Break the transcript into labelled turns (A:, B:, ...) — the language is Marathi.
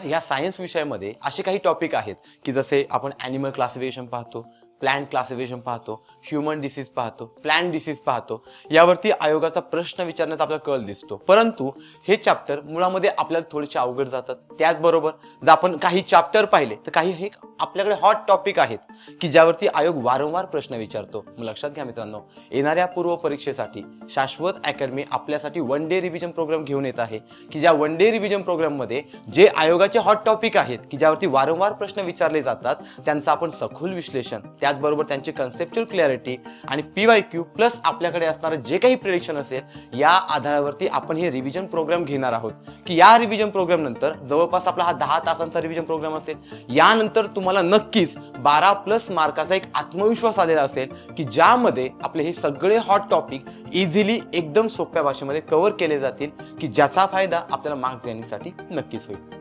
A: या सायन्स विषयामध्ये असे काही टॉपिक आहेत की जसे आपण ॲनिमल क्लासिफिकेशन पाहतो, प्लांट क्लासिफिकेशन पाहतो, ह्युमन डिसीज पाहतो, प्लांट डिसीज पाहतो. यावरती आयोगाचा प्रश्न विचारण्याचा आपल्याला कल दिसतो. परंतु हे चॅप्टर मुळामध्ये आपल्याला थोडेसे अवघड जातात. त्याचबरोबर जर आपण काही चॅप्टर पाहिले तर काही हे आपल्याकडे हॉट टॉपिक आहेत की ज्यावरती आयोग वारंवार प्रश्न विचारतो. मग लक्षात घ्या मित्रांनो, येणाऱ्या पूर्व परीक्षेसाठी शाश्वत अकॅडमी आपल्यासाठी वन डे रिव्हिजन प्रोग्राम घेऊन येत आहे की ज्या वन डे रिव्हिजन प्रोग्राम मध्ये जे आयोगाचे हॉट टॉपिक आहेत की ज्यावरती वारंवार प्रश्न विचारले जातात त्यांचं आपण सखोल विश्लेषण, त्याचबरोबर त्यांची कन्सेप्च्युअल क्लॅरिटी आणि PYQ प्लस आपल्याकडे असणारं जे काही प्रेडिक्शन असेल या आधारावरती आपण हे रिव्हिजन प्रोग्राम घेणार आहोत की या रिव्हिजन प्रोग्राम नंतर जवळपास आपला हा 10 तासांचा रिव्हिजन प्रोग्राम असेल. यानंतर तुम्हाला नक्कीच 12+ मार्काचा एक आत्मविश्वास आलेला असेल की ज्यामध्ये आपले हे सगळे हॉट टॉपिक इझिली एकदम सोप्या भाषेमध्ये कव्हर केले जातील की ज्याचा फायदा आपल्याला मार्क्स घेण्यासाठी नक्कीच होईल.